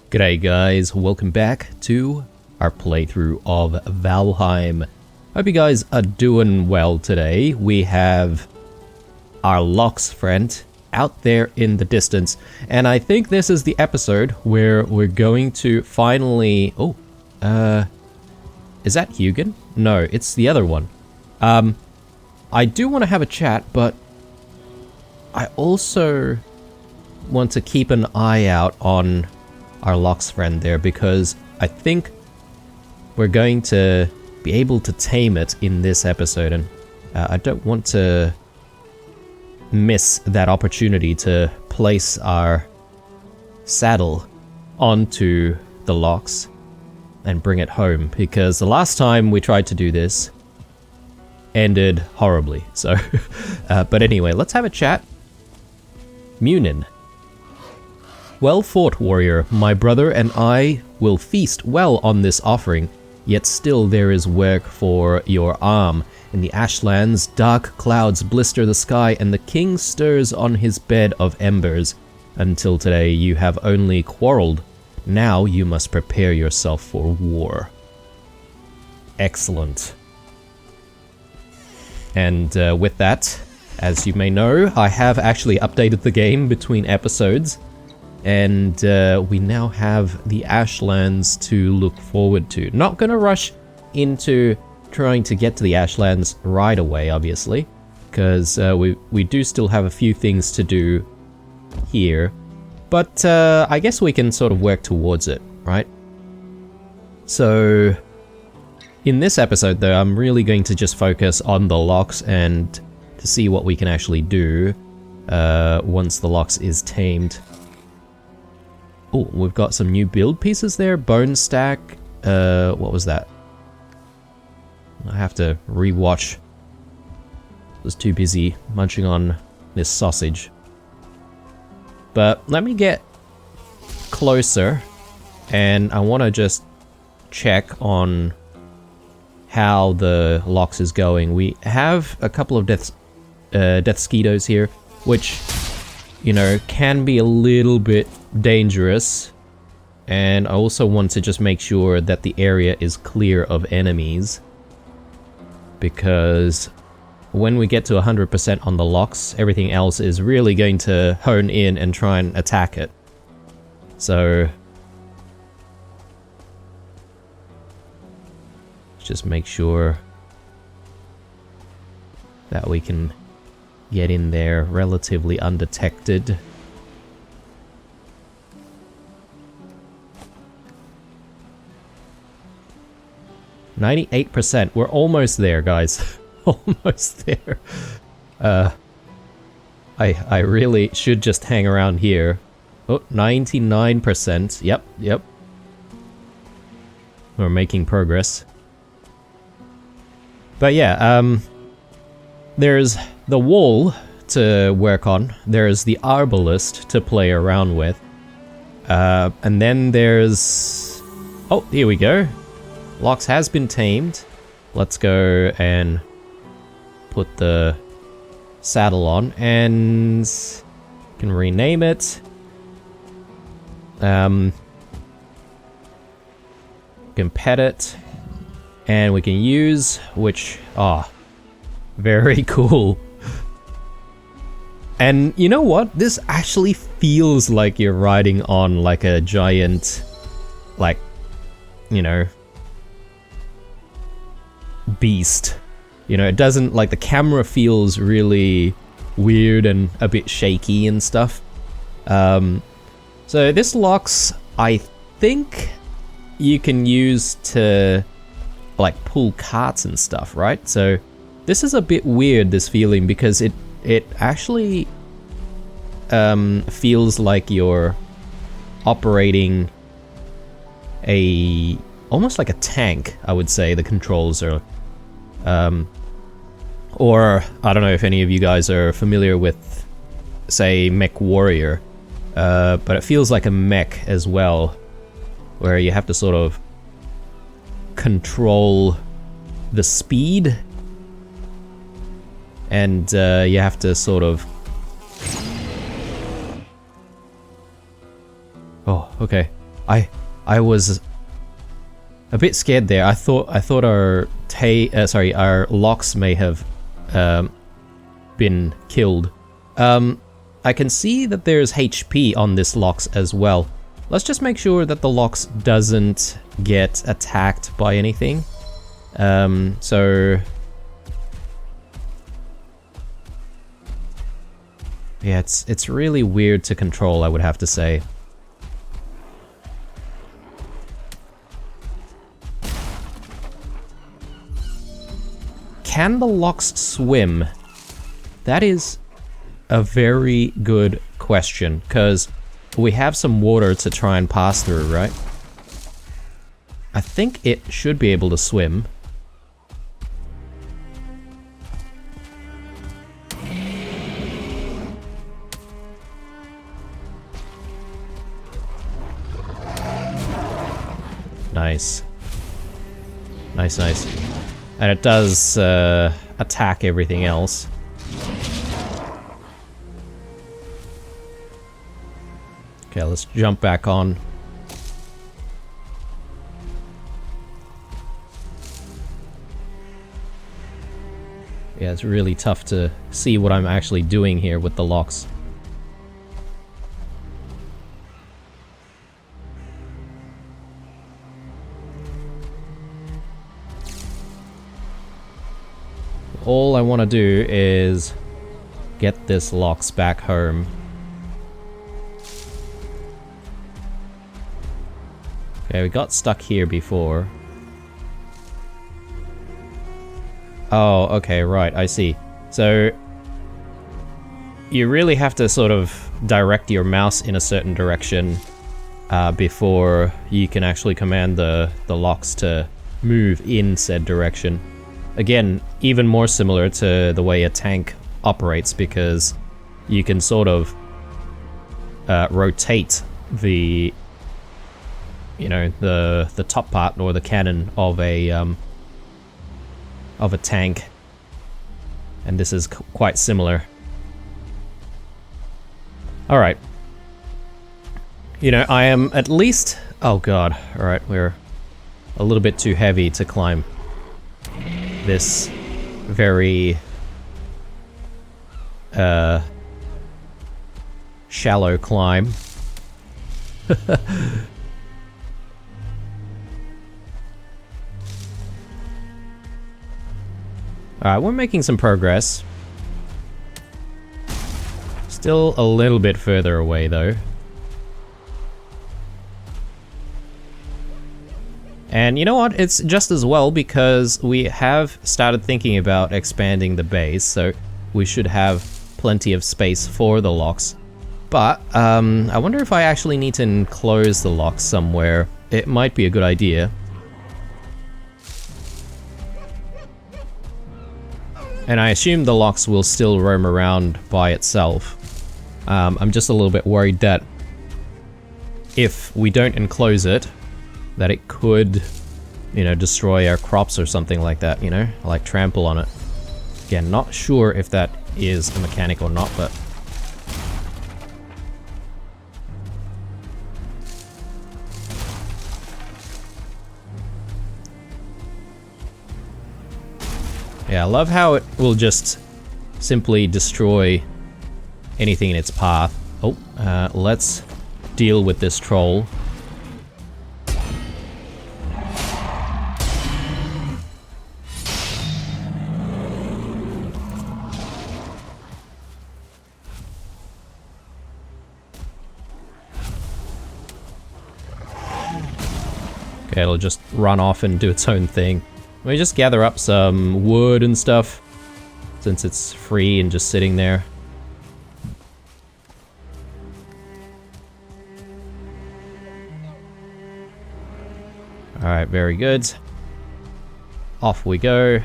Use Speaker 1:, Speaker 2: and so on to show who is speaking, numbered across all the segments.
Speaker 1: G'day guys, welcome back to our playthrough of Valheim. Hope you guys are doing well today. We have our Lox friend out there in the distance, and I think this is the episode where we're going to finally... is that Hugin? No, it's the other one. I do want to have a chat, but I also want to keep an eye out on our Lox friend there, because I think we're going to be able to tame it in this episode, and I don't want to miss that opportunity to place our saddle onto the Lox and bring it home, because the last time we tried to do this ended horribly. So but anyway, let's have a chat. Munin. Well fought, warrior. My brother and I will feast well on this offering, yet still there is work for your arm. In the Ashlands, dark clouds blister the sky, and the king stirs on his bed of embers. Until today you have only quarreled. Now you must prepare yourself for war. Excellent. And with that, as you may know, I have actually updated the game between episodes. And we now have the Ashlands to look forward to. Not gonna rush into trying to get to the Ashlands right away, obviously, because we do still have a few things to do here. But I guess we can sort of work towards it, right? So in this episode, though, I'm really going to just focus on the Lox and to see what we can actually do once the Lox is tamed. Oh, we've got some new build pieces there. Bone stack. What was that? I have to rewatch. I was too busy munching on this sausage. But let me get closer, and I want to just check on how the Lox is going. We have a couple of deathsquitos here, which, you know, can be a little bit dangerous, and I also want to just make sure that the area is clear of enemies, because when we get to 100% on the Lox, everything else is really going to hone in and try and attack it. So just make sure that we can get in there relatively undetected. %. We're almost there, guys. Almost there. I really should just hang around here. Oh, 99%. Yep. We're making progress. But yeah, there's the wall to work on. There's the arbalist to play around with. And then there's... Oh, here we go. Lox has been tamed. Let's go and put the saddle on, and can rename it. Can pet it, and we can use, which, very cool. And you know what? This actually feels like you're riding on like a giant, like, you know, beast. You know, it doesn't, like, the camera feels really weird and a bit shaky and stuff. So this Lox, I think you can use to, like, pull carts and stuff, right? So this is a bit weird, this feeling, because it actually feels like you're operating almost like a tank, I would say. The controls are or I don't know if any of you guys are familiar with, say, Mech Warrior, but it feels like a mech as well, where you have to sort of control the speed, and you have to sort of... Oh, okay. I was a bit scared there. I thought our our locks may have been killed. I can see that there's HP on this locks as well. Let's just make sure that the locks doesn't get attacked by anything. So yeah, it's really weird to control, I would have to say. Can the locks swim? That is a very good question, because we have some water to try and pass through, right? I think it should be able to swim. Nice. Nice, nice. And it does attack everything else. Okay, let's jump back on. Yeah, it's really tough to see what I'm actually doing here with the locks. All I want to do is get this locks back home. Okay, we got stuck here before. Oh, okay, right, I see. So you really have to sort of direct your mouse in a certain direction before you can actually command the locks to move in said direction. Again, even more similar to the way a tank operates, because you can sort of rotate the, you know, the top part or the cannon of a tank, and this is quite similar. All right. You know, I am at least. Oh god! All right, we're a little bit too heavy to climb this very shallow climb. Alright, we're making some progress. Still a little bit further away though. And you know what? It's just as well, because we have started thinking about expanding the base, so we should have plenty of space for the locks. But I wonder if I actually need to enclose the locks somewhere. It might be a good idea. And I assume the locks will still roam around by itself. I'm just a little bit worried that if we don't enclose it, that it could, you know, destroy our crops or something like that, you know? Like trample on it. Again, not sure if that is a mechanic or not, but... yeah, I love how it will just simply destroy anything in its path. Oh, let's deal with this troll. Okay, it'll just run off and do its own thing. Let me just gather up some wood and stuff, since it's free and just sitting there. Alright, very good. Off we go.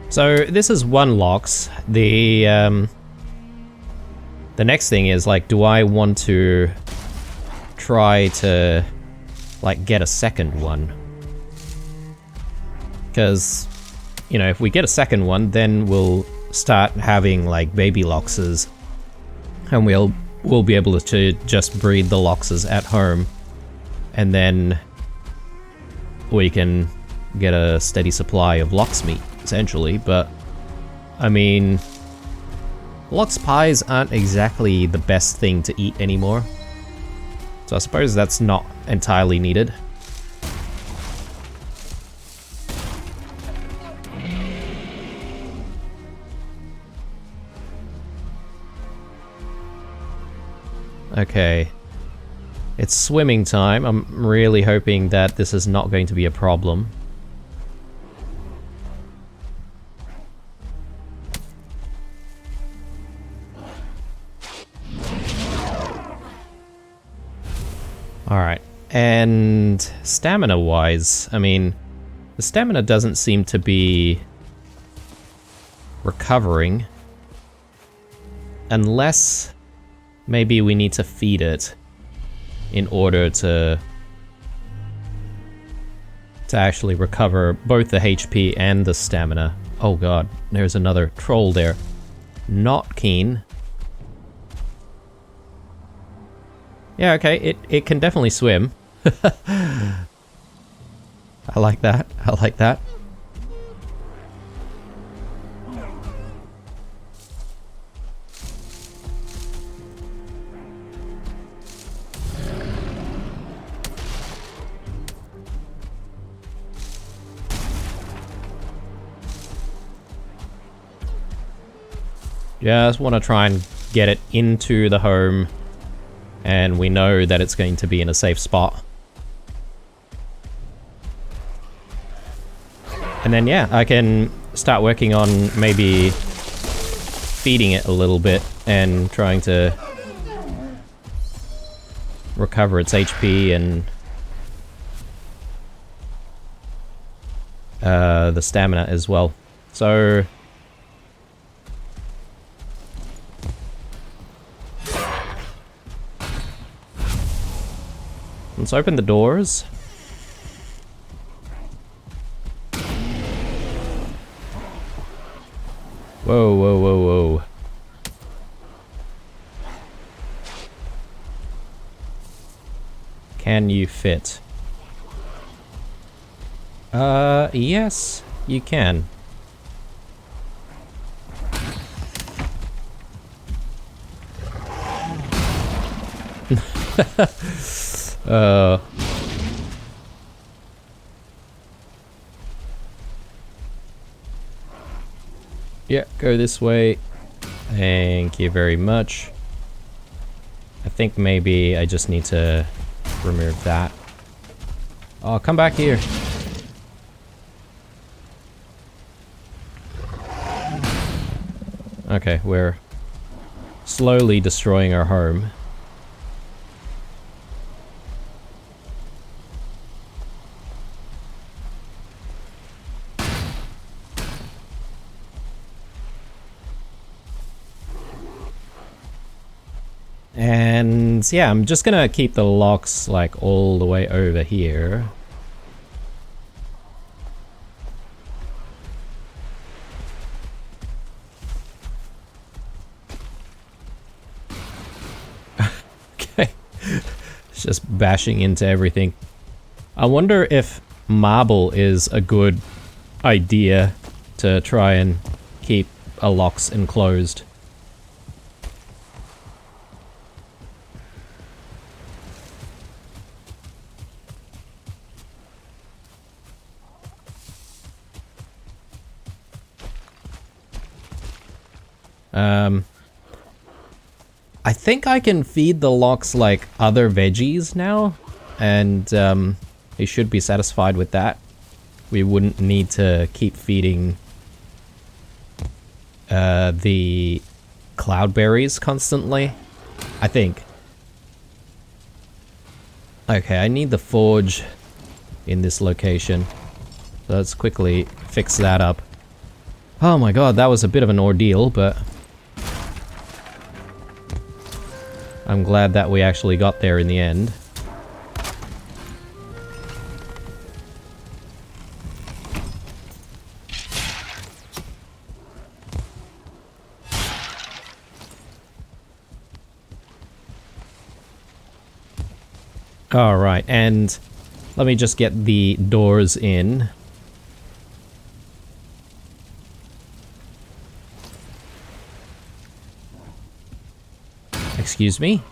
Speaker 1: So this is one locks. The next thing is, like, do I want to try to, like, get a second one? Because you know, if we get a second one, then we'll start having like baby Loxes, and we'll be able to just breed the Loxes at home, and then we can get a steady supply of Lox meat, essentially. But I mean, Lox pies aren't exactly the best thing to eat anymore, so I suppose that's not entirely needed. Okay, it's swimming time. I'm really hoping that this is not going to be a problem. Alright, and stamina-wise, I mean, the stamina doesn't seem to be recovering, unless maybe we need to feed it in order to actually recover both the HP and the stamina. Oh god, there's another troll there. Not keen. Yeah, okay, it can definitely swim. I like that, I like that. Just want to try and get it into the home, and we know that it's going to be in a safe spot. And then yeah, I can start working on maybe feeding it a little bit and trying to recover its HP and the stamina as well. So let's open the doors. Whoa, whoa, whoa, whoa. Can you fit? Yes, you can. Yeah, go this way. Thank you very much. I think maybe I just need to remove that. Oh, come back here. Okay, we're slowly destroying our home. And yeah, I'm just gonna keep the locks like all the way over here. Okay, it's just bashing into everything. I wonder if marble is a good idea to try and keep a locks enclosed. I think I can feed the locks like other veggies now, and he should be satisfied with that. We wouldn't need to keep feeding the cloudberries constantly, I think. Okay, I need the forge in this location. So let's quickly fix that up. Oh my god, that was a bit of an ordeal, but I'm glad that we actually got there in the end. Alright, and let me just get the doors in. Excuse me?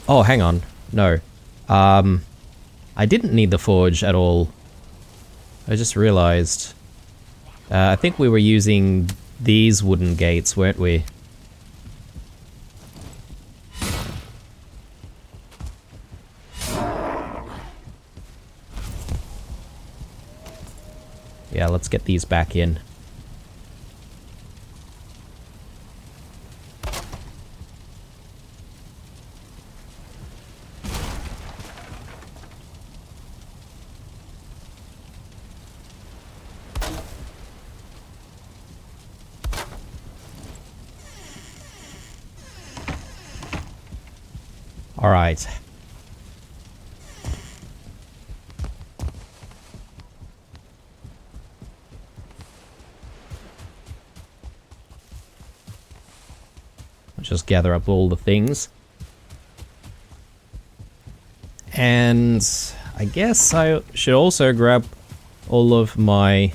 Speaker 1: Oh, hang on. No. I didn't need the forge at all. I just realized. I think we were using these wooden gates, weren't we? Yeah, let's get these back in. All right. Just gather up all the things. And I guess I should also grab all of my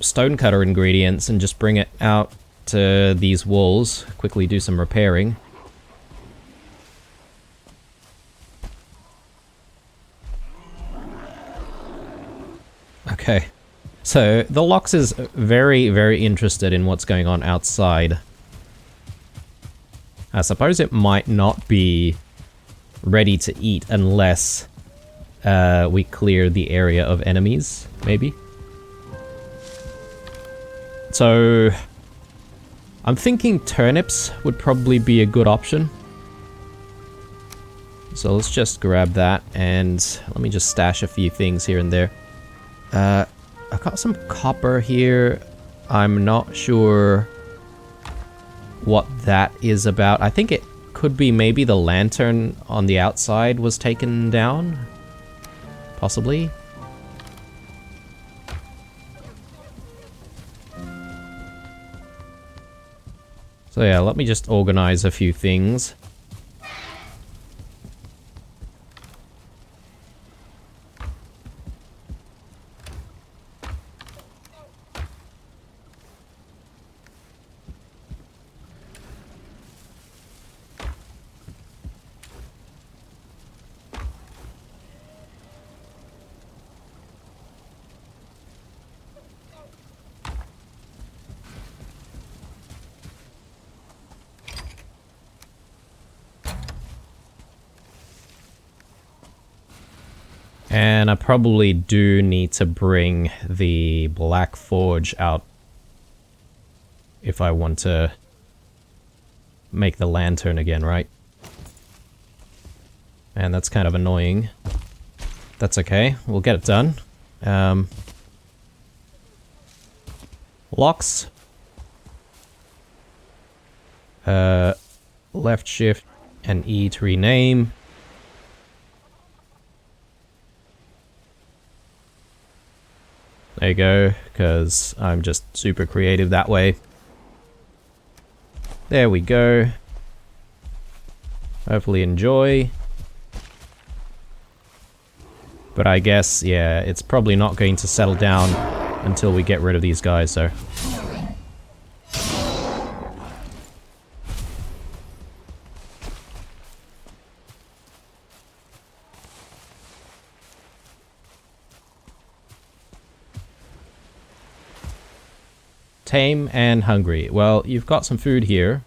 Speaker 1: stonecutter ingredients and just bring it out to these walls. Quickly do some repairing. Okay. So, the Lox is very, very interested in what's going on outside. I suppose it might not be ready to eat unless we clear the area of enemies, maybe? So, I'm thinking turnips would probably be a good option. So let's just grab that, and let me just stash a few things here and there. I've got some copper here. I'm not sure what that is about. I think it could be maybe the lantern on the outside was taken down. Possibly. So yeah, let me just organize a few things. And I probably do need to bring the black forge out if I want to make the lantern again, right? And that's kind of annoying. That's okay, we'll get it done. Locks. Left shift and E to rename. There you go, because I'm just super creative that way. There we go. Hopefully enjoy. But I guess, yeah, it's probably not going to settle down until we get rid of these guys, so... Tame and hungry. Well, you've got some food here.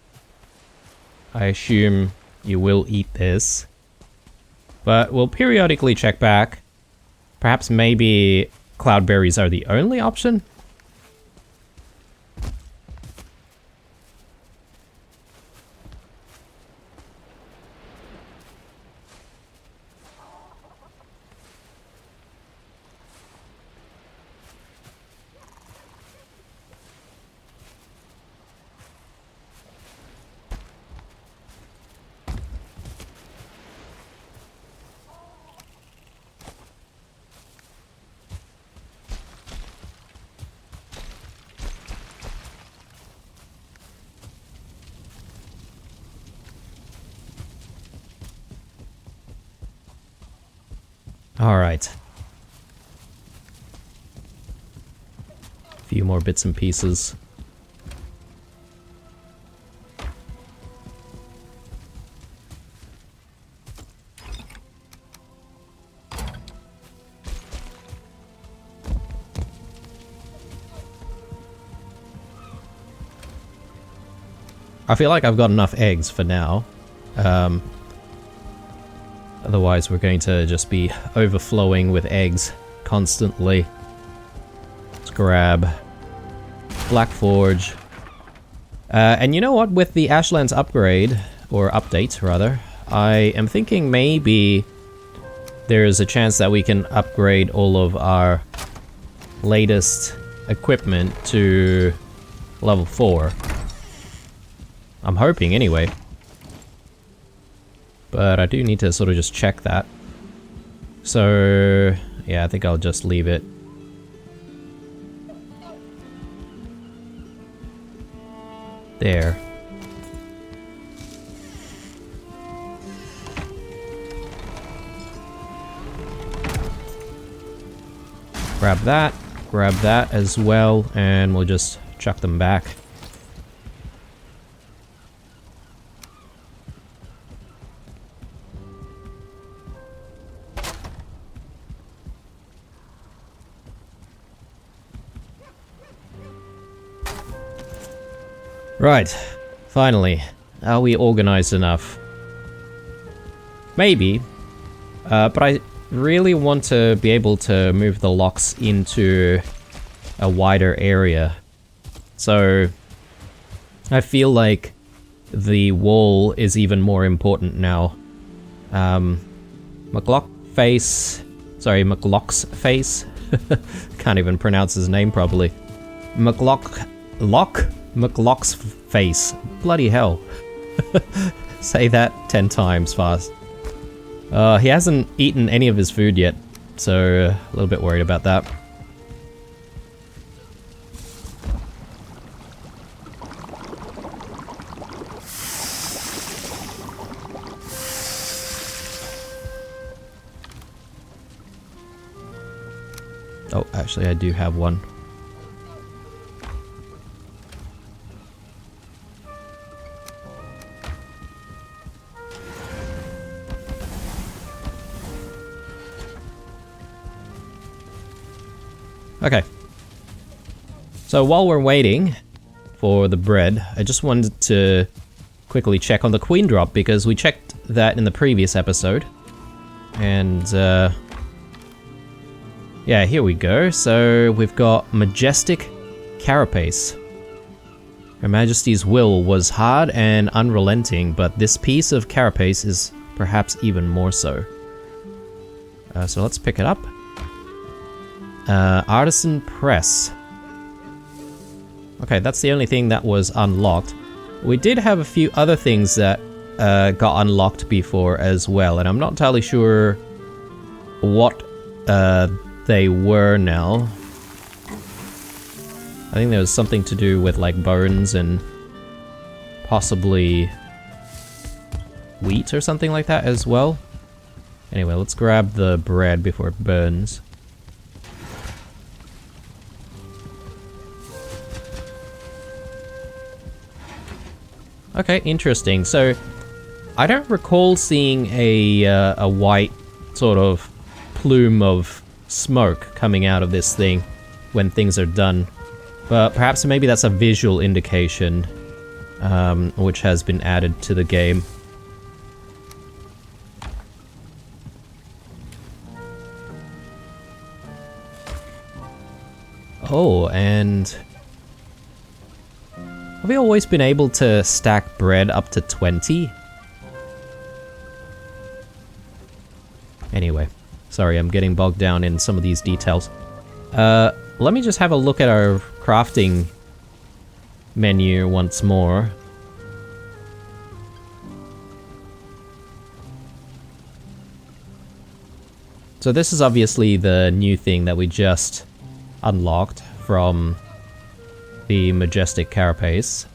Speaker 1: I assume you will eat this. But we'll periodically check back. Perhaps maybe cloudberries are the only option? Alright. A few more bits and pieces. I feel like I've got enough eggs for now. Otherwise we're going to just be overflowing with eggs constantly. Let's grab Black Forge. And you know what? With the Ashlands upgrade, or update rather, I am thinking maybe there's a chance that we can upgrade all of our latest equipment to level 4. I'm hoping anyway. But I do need to sort of just check that. So, yeah, I think I'll just leave it. There. Grab that as well, and we'll just chuck them back. Right, finally. Are we organized enough? Maybe, but I really want to be able to move the locks into a wider area. So, I feel like the wall is even more important now. McLoxFace... Sorry, McLoxFace? Can't even pronounce his name properly. McLoxFace. Bloody hell. Say that 10 times fast. He hasn't eaten any of his food yet, so a little bit worried about that. Oh, actually I do have one. Okay. So while we're waiting for the bread, I just wanted to quickly check on the queen drop because we checked that in the previous episode. And yeah, here we go. So we've got Majestic Carapace. Her Majesty's will was hard and unrelenting, but this piece of carapace is perhaps even more so. So let's pick it up. Artisan Press. Okay, that's the only thing that was unlocked. We did have a few other things that got unlocked before as well, and I'm not entirely sure what they were now. I think there was something to do with like bones and possibly wheat or something like that as well. Anyway, let's grab the bread before it burns. Okay, interesting. So, I don't recall seeing a white sort of plume of smoke coming out of this thing when things are done. But perhaps maybe that's a visual indication which has been added to the game. Oh, and have we always been able to stack bread up to 20? Anyway, sorry, I'm getting bogged down in some of these details. Let me just have a look at our crafting menu once more. So this is obviously the new thing that we just unlocked from the Majestic Carapace.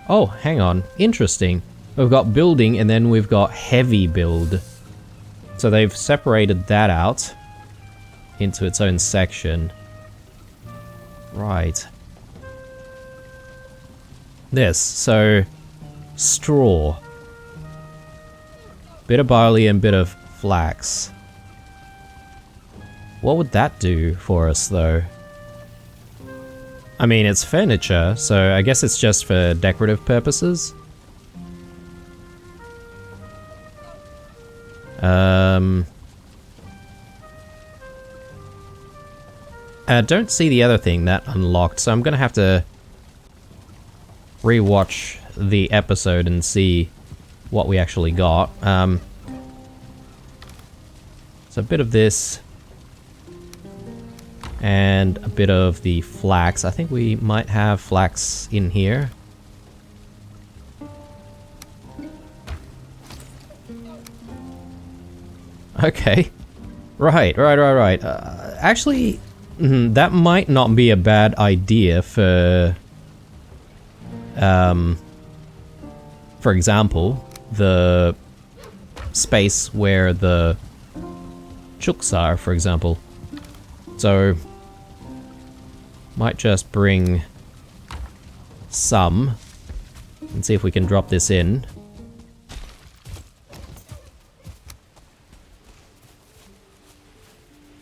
Speaker 1: Oh, hang on. Interesting. We've got building and then we've got heavy build. So they've separated that out into its own section. Right. This, so straw. Bit of barley and bit of flax. What would that do for us though? I mean, it's furniture, so I guess it's just for decorative purposes. I don't see the other thing that unlocked, so I'm gonna have to rewatch the episode and see what we actually got. So a bit of this and a bit of the flax. I think we might have flax in here. Okay. Right. Actually, that might not be a bad idea for example, the space where the chooks are, for example. So, might just bring some and see if we can drop this in.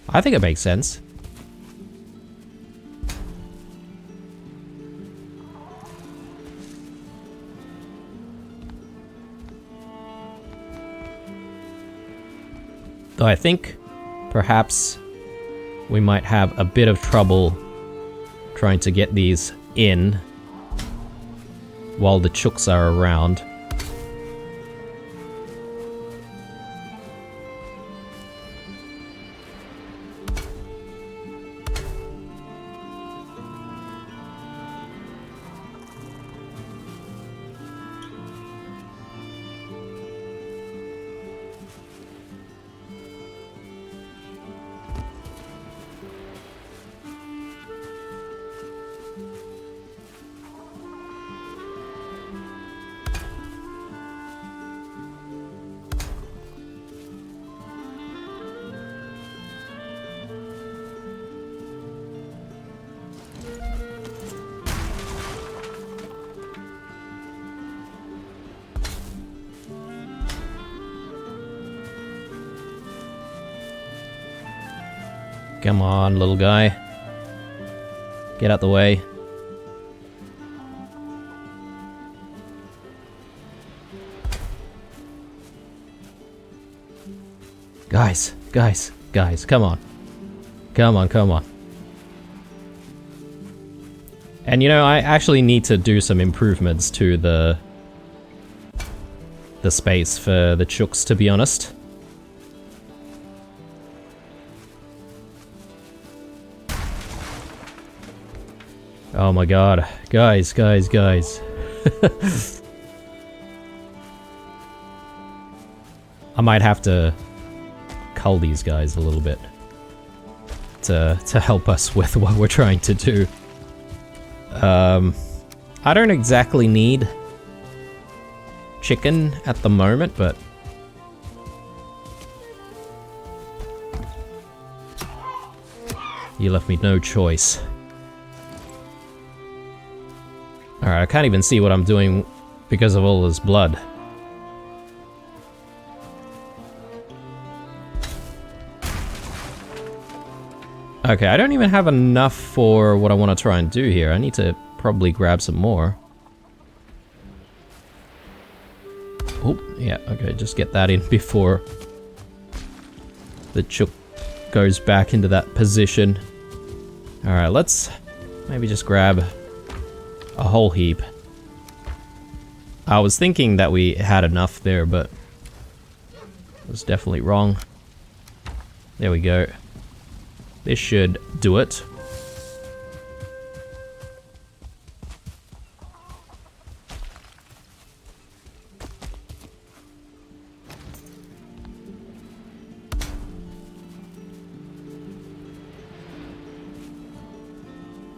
Speaker 1: I think it makes sense. Though I think perhaps we might have a bit of trouble trying to get these in while the chooks are around. Come on, little guy. Get out the way. Guys, come on. Come on. And you know, I actually need to do some improvements to the space for the chooks, to be honest. Oh my god. Guys. I might have to cull these guys a little bit to help us with what we're trying to do. I don't exactly need chicken at the moment, but you left me no choice. Alright, I can't even see what I'm doing because of all this blood. Okay, I don't even have enough for what I want to try and do here. I need to probably grab some more. Oh, yeah, okay, just get that in before the chook goes back into that position. Alright, let's maybe just grab a whole heap. I was thinking that we had enough there, but I was definitely wrong. There we go. This should do it.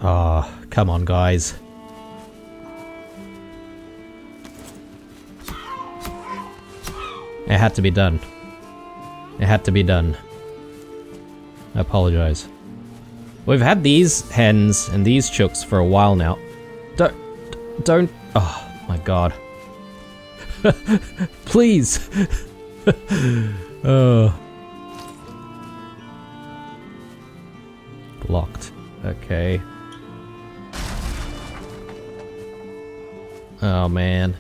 Speaker 1: Ah, come on, guys. It had to be done. It had to be done. I apologize. We've had these hens and these chooks for a while now. Don't. Oh my god. Please. Blocked. Okay. Oh man.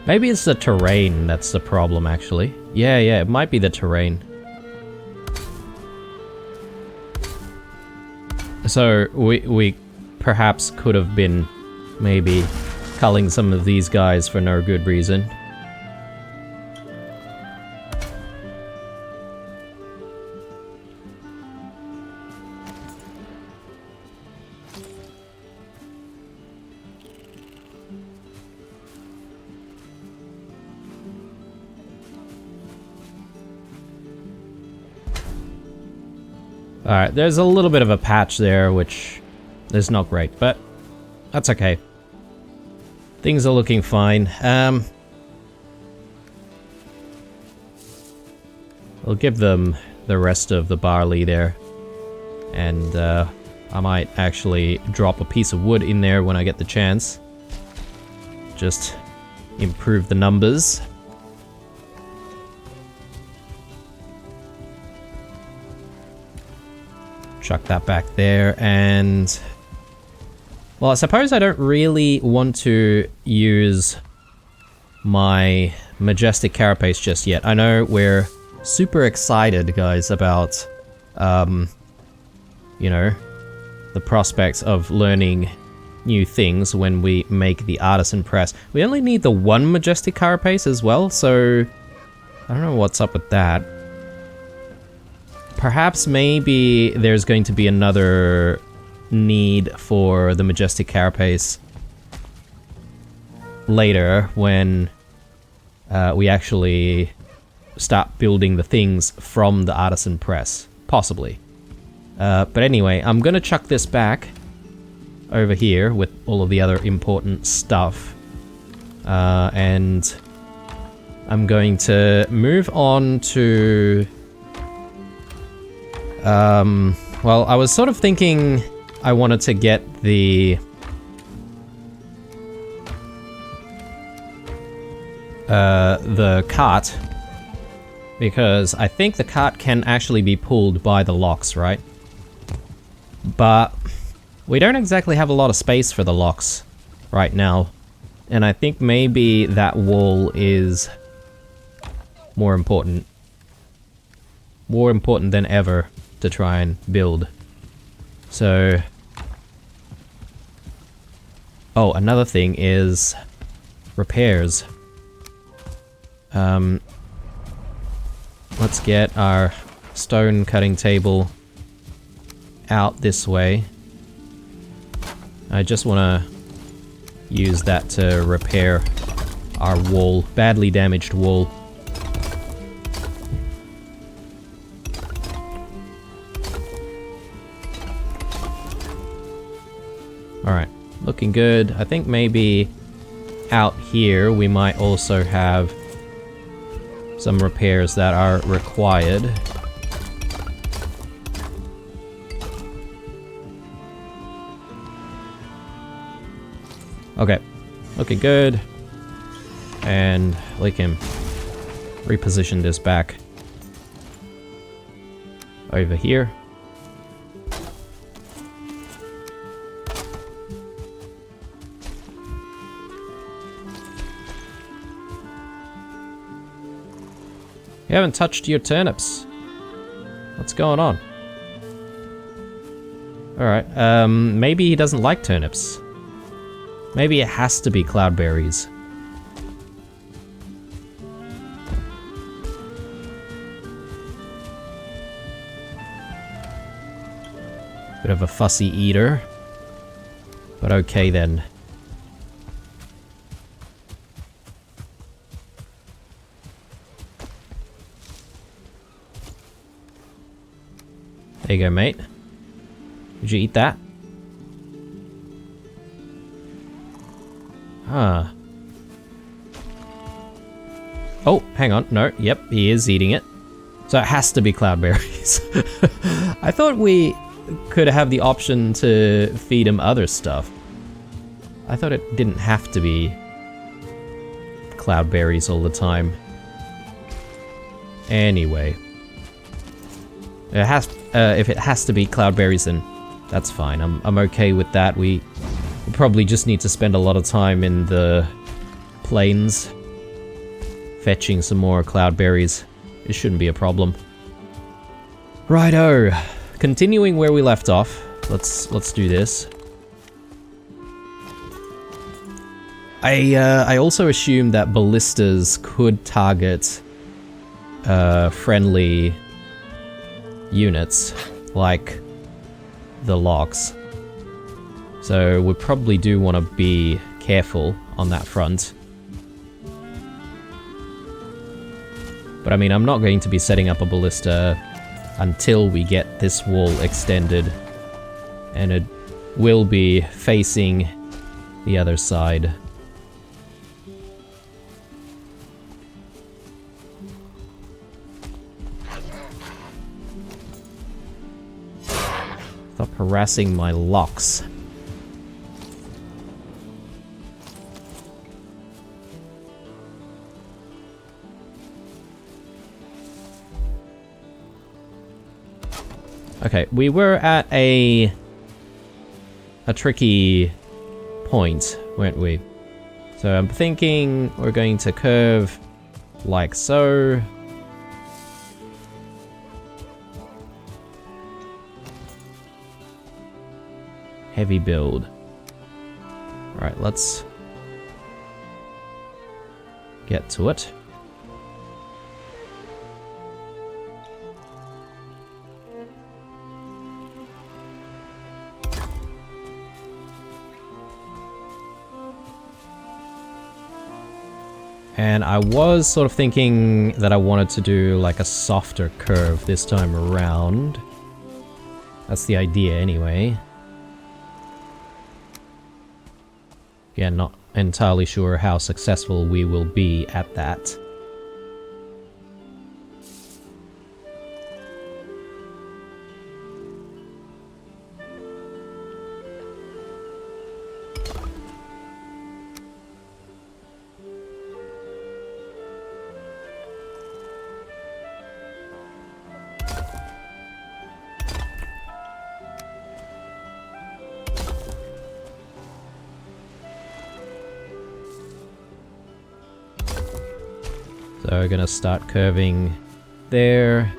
Speaker 1: Maybe it's the terrain that's the problem, actually. Yeah, it might be the terrain. So, we perhaps could have been maybe culling some of these guys for no good reason. Alright, there's a little bit of a patch there, which is not great, but that's okay. Things are looking fine. We'll give them the rest of the barley there. And I might actually drop a piece of wood in there when I get the chance. Just improve the numbers. Chuck that back there, and well, I suppose I don't really want to use my majestic carapace just yet. I know we're super excited, guys, about you know, the prospects of learning new things when we make the artisan press. We only need the one majestic carapace as well, so I don't know what's up with that. Perhaps maybe there's going to be another need for the majestic carapace later when we actually start building the things from the artisan press. Possibly. But anyway, I'm gonna chuck this back over here with all of the other important stuff. And I'm going to move on to... well, I was sort of thinking I wanted to get the cart, because I think the cart can actually be pulled by the locks, right? But we don't exactly have a lot of space for the locks right now, and I think maybe that wall is more important than ever to try and build. So, oh, another thing is repairs. Let's get our stone cutting table out this way. I just want to use that to repair our wall, badly damaged wall. Alright, looking good. I think maybe out here we might also have some repairs that are required. Okay, looking good. And we can reposition this back over here. You haven't touched your turnips. What's going on? Alright, maybe he doesn't like turnips. Maybe it has to be cloudberries. Bit of a fussy eater. But okay then. There you go, mate. Did you eat that? Ah. Oh, hang on. No, yep, he is eating it. So it has to be cloudberries. I thought we could have the option to feed him other stuff. I thought it didn't have to be cloudberries all the time. Anyway. It has, if it has to be cloudberries, then that's fine. I'm okay with that. We probably just need to spend a lot of time in the plains fetching some more cloudberries. It shouldn't be a problem. Righto. Continuing where we left off. Let's do this. I also assumed that ballistas could target friendly units like the locks. So we probably do want to be careful on that front. But I mean, I'm not going to be setting up a ballista until we get this wall extended. And it will be facing the other side. Stop harassing my locks. Okay, we were at a tricky point, weren't we? So I'm thinking we're going to curve like so. Heavy build. Alright, let's get to it. And I was sort of thinking that I wanted to do like a softer curve this time around. That's the idea anyway. Again, not entirely sure how successful we will be at that. So we're gonna start curving there.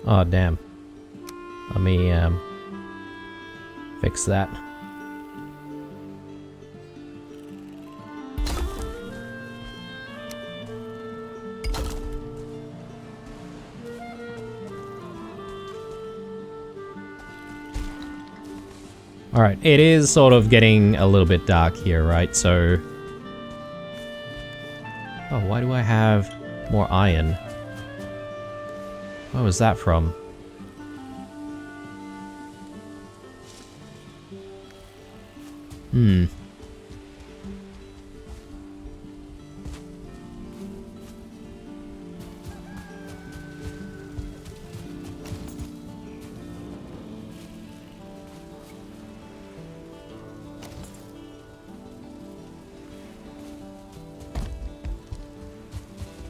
Speaker 1: Oh, damn. Let me, fix that. Alright, it is sort of getting a little bit dark here, right? So... Oh, why do I have more iron? Where was that from? Hmm.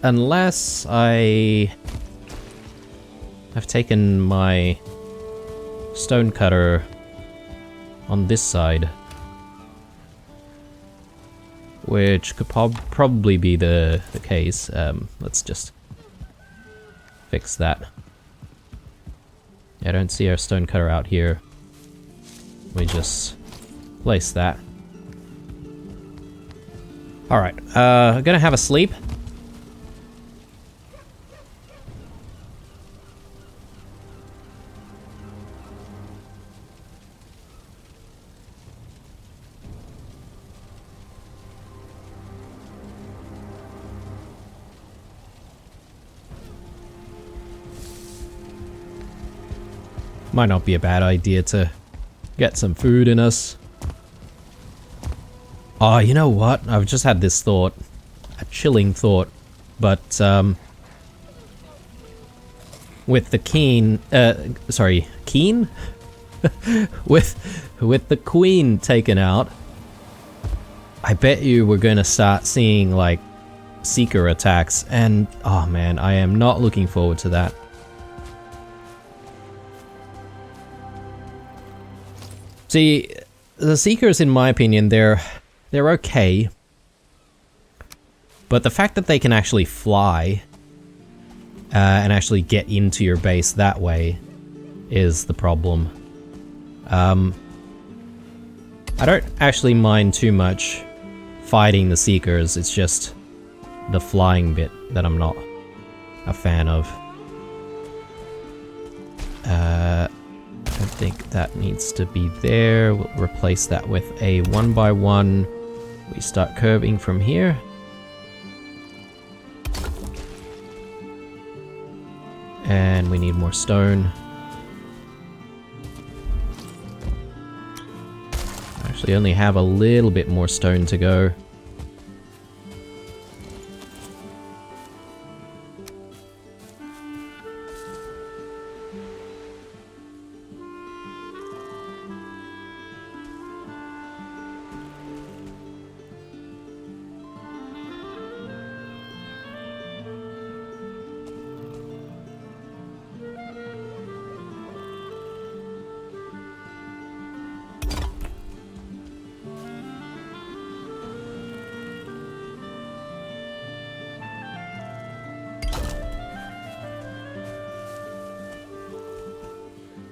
Speaker 1: Unless I've taken my stone cutter on this side, which could probably be the case. Let's just fix that. I don't see our stone cutter out here. We just place that. Alright, gonna have a sleep. Might not be a bad idea to get some food in us. Oh, you know what? I've just had this thought. A chilling thought. But, with the keen... sorry, keen? with the queen taken out, I bet you we're gonna start seeing, like, seeker attacks. And, oh man, I am not looking forward to that. See, the Seekers, in my opinion, they're okay. But the fact that they can actually fly and actually get into your base that way is the problem. I don't actually mind too much fighting the Seekers, it's just the flying bit that I'm not a fan of. I think that needs to be there. We'll replace that with a 1x1. We start curving from here. And we need more stone. Actually only have a little bit more stone to go.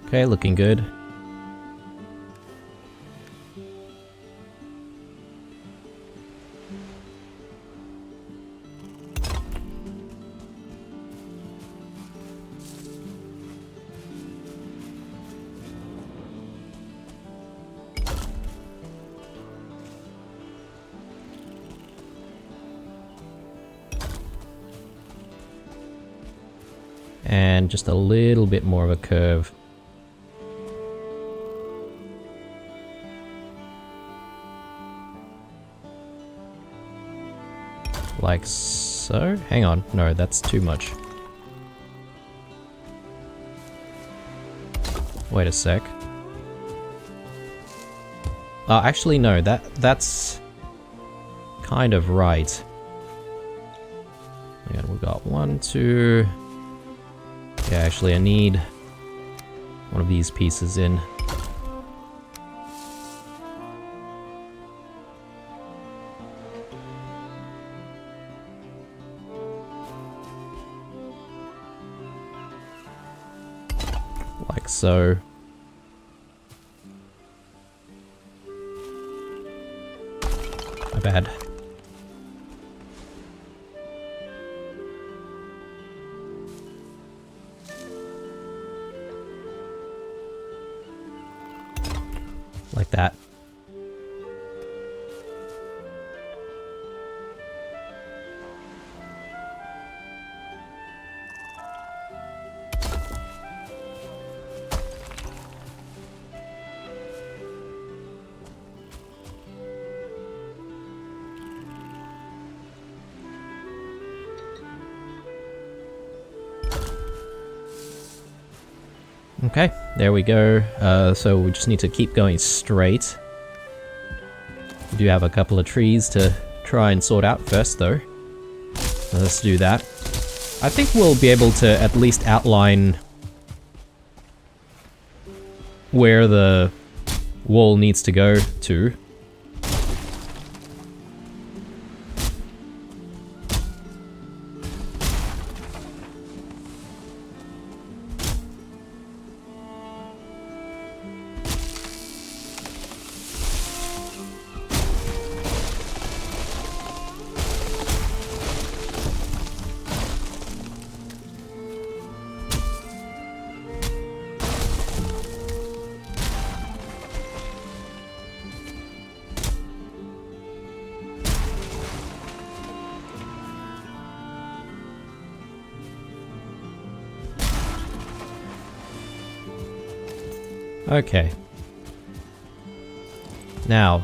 Speaker 1: Okay, looking good. And just a little bit more of a curve. Like so? Hang on, no, that's too much. Wait a sec. Actually no, that's kind of right. And we got 1, 2... Yeah, actually I need one of these pieces in. Like so. My bad. Like that. Okay, there we go. So we just need to keep going straight. We do have a couple of trees to try and sort out first, though. So let's do that. I think we'll be able to at least outline where the wall needs to go to. Okay. Now.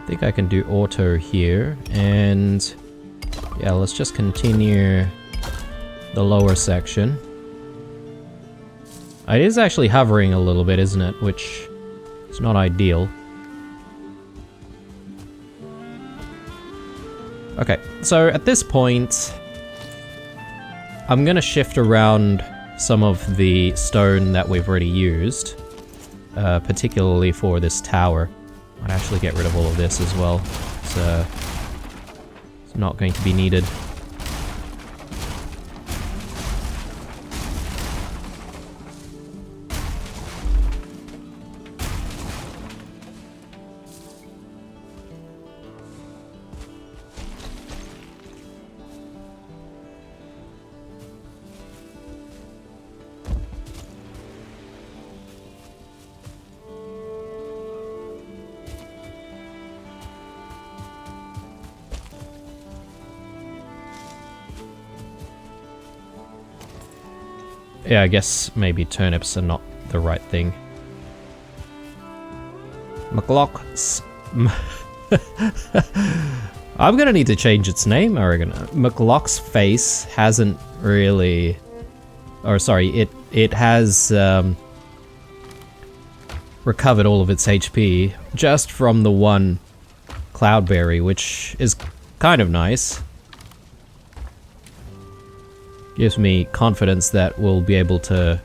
Speaker 1: I think I can do auto here, and yeah, let's just continue the lower section. It is actually hovering a little bit, isn't it? Which is not ideal. Okay, so at this point, I'm gonna shift around some of the stone that we've already used, particularly for this tower. Might actually get rid of all of this as well. It's not going to be needed. Yeah, I guess maybe turnips are not the right thing. I'm gonna need to change its name, I reckon. McLoxFace hasn't really... Or sorry, it has recovered all of its HP just from the one cloudberry, which is kind of nice. Gives me confidence that we'll be able to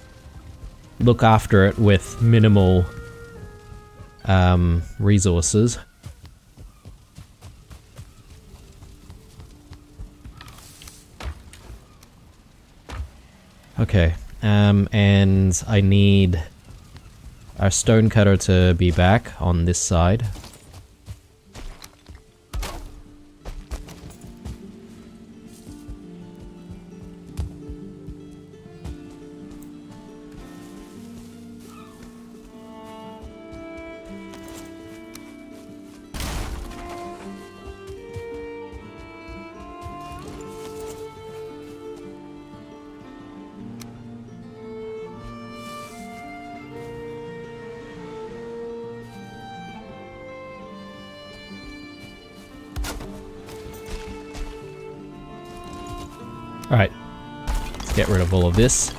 Speaker 1: look after it with minimal resources. Okay, and I need our stone cutter to be back on this side. Alright, let's get rid of all of this.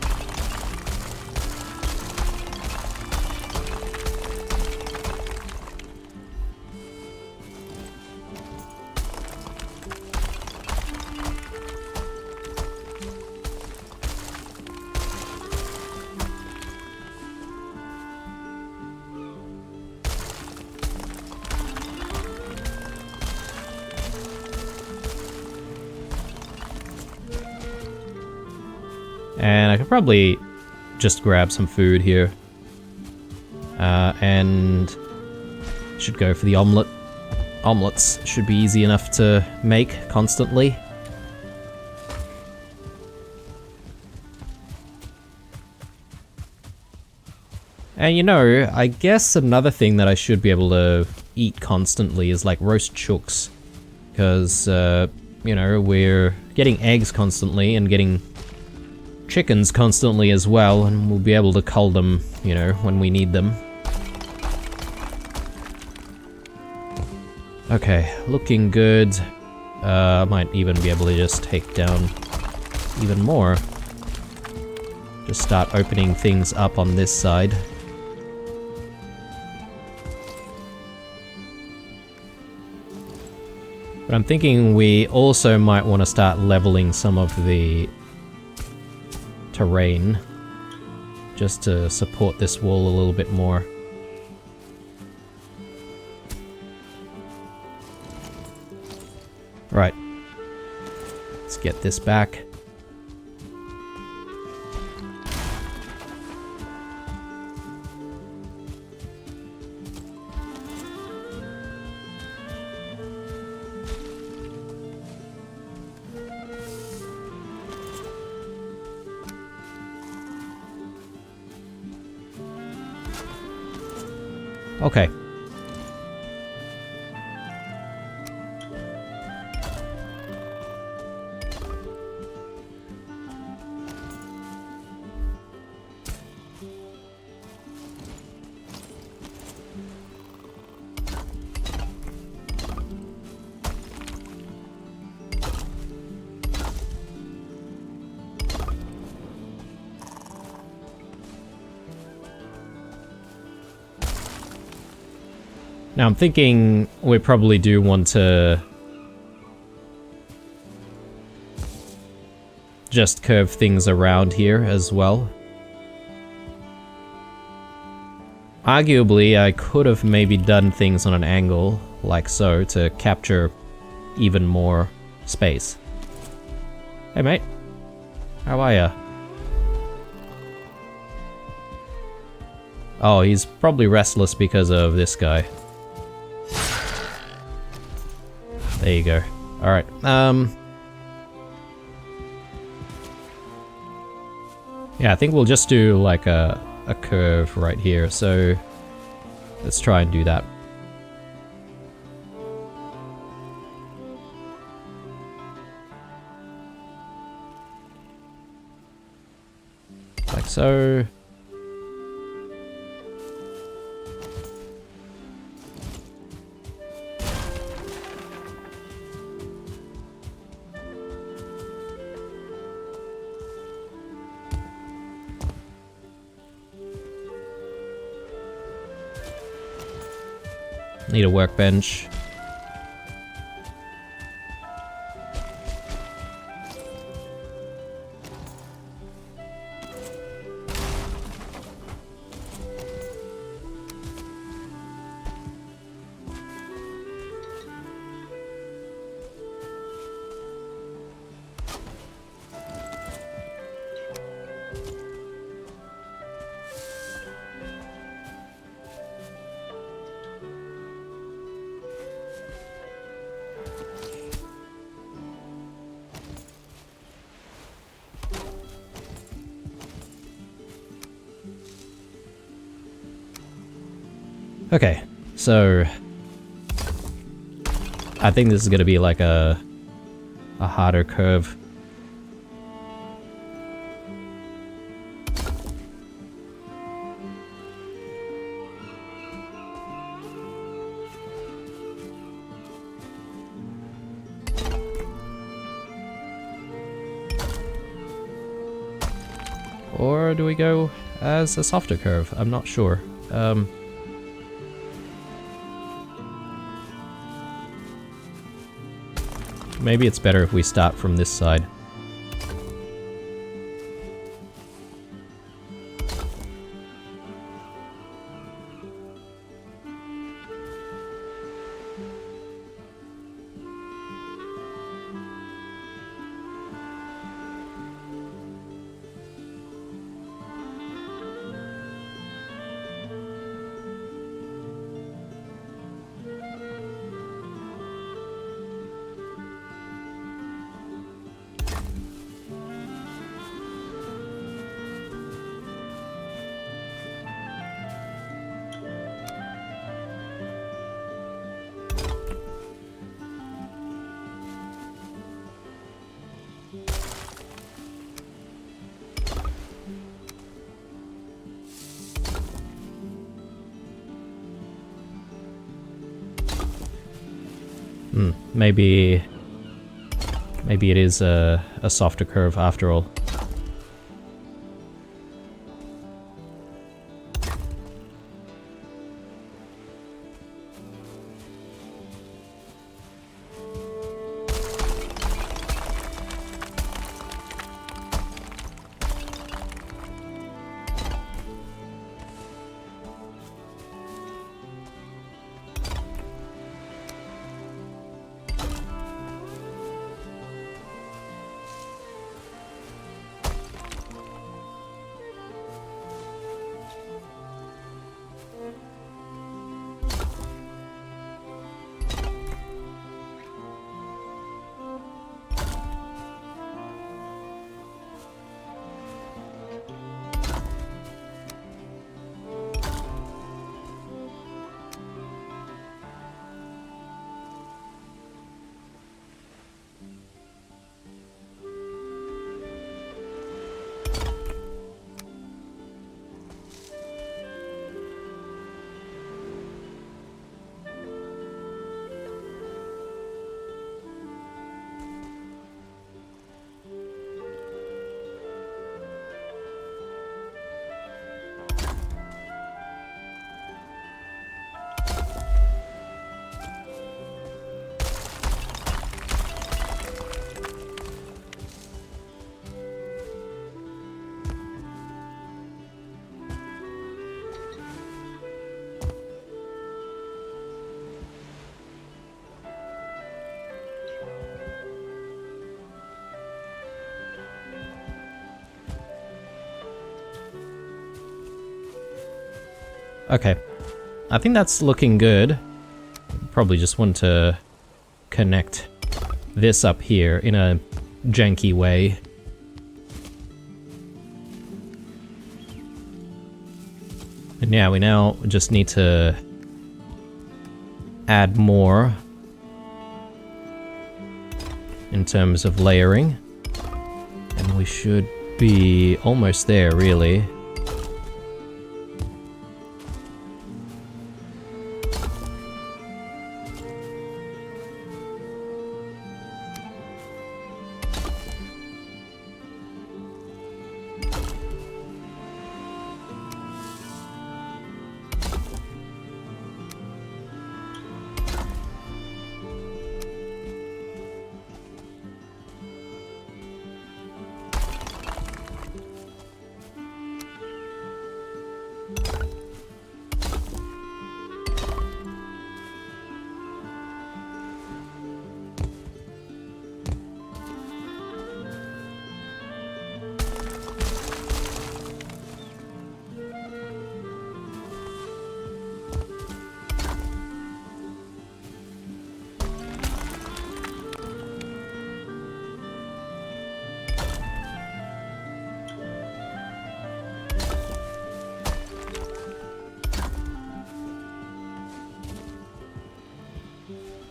Speaker 1: And I could probably just grab some food here. And should go for the omelette. Omelettes should be easy enough to make constantly. And you know, I guess another thing that I should be able to eat constantly is like roast chooks. Because, you know, we're getting eggs constantly and getting chickens constantly as well, and we'll be able to cull them, you know, when we need them. Okay, looking good. I might even be able to just take down even more. Just start opening things up on this side. But I'm thinking we also might want to start leveling some of the terrain just to support this wall a little bit more. Right. Let's get this back. Okay. Now I'm thinking we probably do want to just curve things around here as well. Arguably, I could have maybe done things on an angle, like so, to capture even more space. Hey mate, how are ya? Oh, he's probably restless because of this guy. There you go. Alright, yeah, I think we'll just do like a curve right here, so let's try and do that. Like so. Need a workbench. Okay, so I think this is gonna be like a harder curve. Or do we go as a softer curve? I'm not sure. Maybe it's better if we start from this side. Maybe it is a softer curve after all. Okay, I think that's looking good. Probably just want to connect this up here in a janky way. And yeah, we now just need to add more in terms of layering. And we should be almost there, really.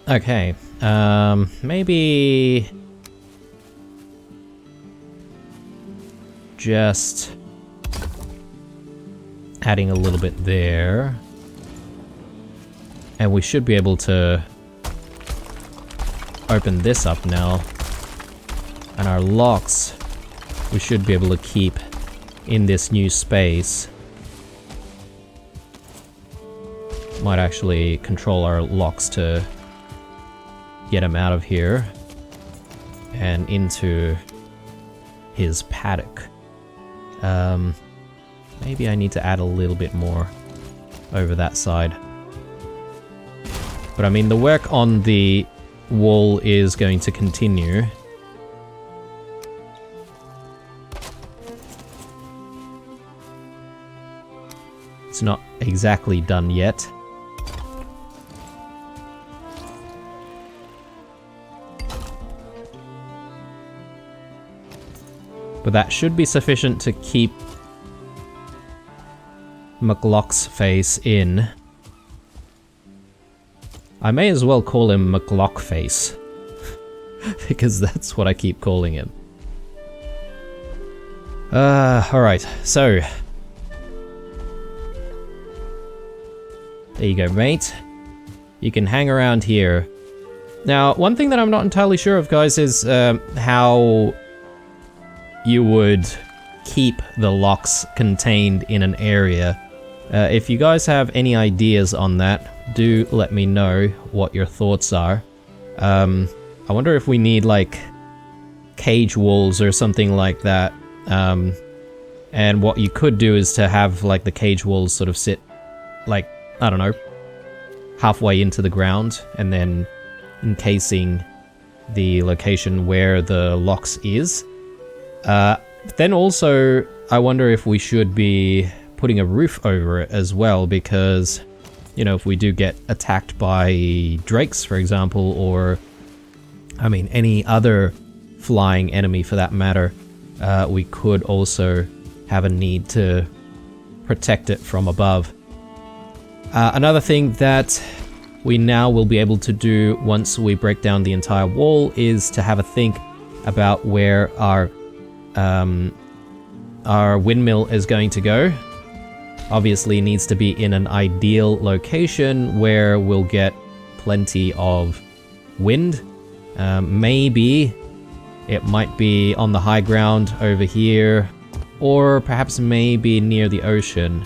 Speaker 1: Okay, maybe just adding a little bit there. And we should be able to open this up now. And our locks, we should be able to keep in this new space. Might actually control our locks to get him out of here and into his paddock. Maybe I need to add a little bit more over that side. But I mean, the work on the wall is going to continue. It's not exactly done yet. But that should be sufficient to keep McLoxFace in. I may as well call him McLoxFace, because that's what I keep calling him. Alright, so there you go, mate. You can hang around here Now, one thing that I'm not entirely sure of, guys, is how you would keep the locks contained in an area. If you guys have any ideas on that, do let me know what your thoughts are. I wonder if we need, like, cage walls or something like that. And what you could do is to have, like, the cage walls sort of sit, like, I don't know, halfway into the ground, and then encasing the location where the locks is. Then also, I wonder if we should be putting a roof over it as well, because, you know, if we do get attacked by drakes, for example, or, I mean, any other flying enemy for that matter, we could also have a need to protect it from above. Another thing that we now will be able to do once we break down the entire wall is to have a think about where our windmill is going to go. Obviously it needs to be in an ideal location where we'll get plenty of wind. Maybe it might be on the high ground over here, or perhaps maybe near the ocean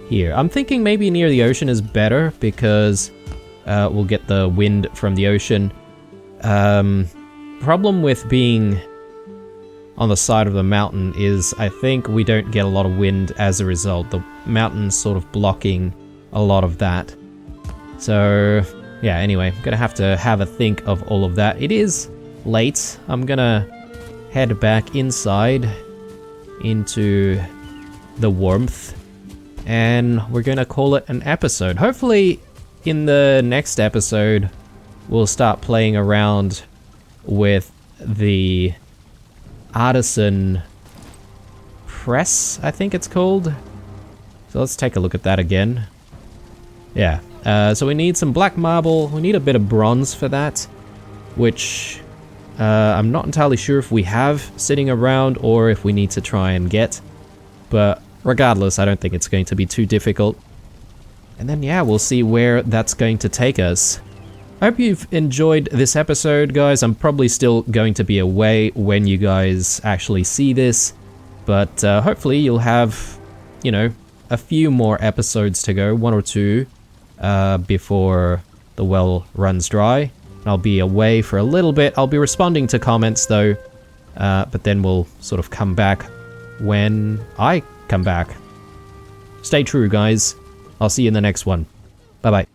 Speaker 1: here. I'm thinking maybe near the ocean is better because we'll get the wind from the ocean. Problem with being on the side of the mountain is I think we don't get a lot of wind as a result. The mountain's sort of blocking a lot of that. So yeah, anyway, I'm gonna have a think of all of that. It is late. I'm gonna head back inside into the warmth, and we're gonna call it an episode. Hopefully in the next episode we'll start playing around with the artisan press, I think it's called. So let's take a look at that again. Yeah, so we need some black marble, we need a bit of bronze for that, which I'm not entirely sure if we have sitting around or if we need to try and get, but regardless, I don't think it's going to be too difficult. And then yeah, we'll see where that's going to take us. I hope you've enjoyed this episode, guys. I'm probably still going to be away when you guys actually see this, but hopefully you'll have, you know, a few more episodes to go, 1 or 2, before the well runs dry. I'll be away for a little bit. I'll be responding to comments though, but then we'll sort of come back when I come back. Stay true, guys. I'll see you in the next one. Bye-bye.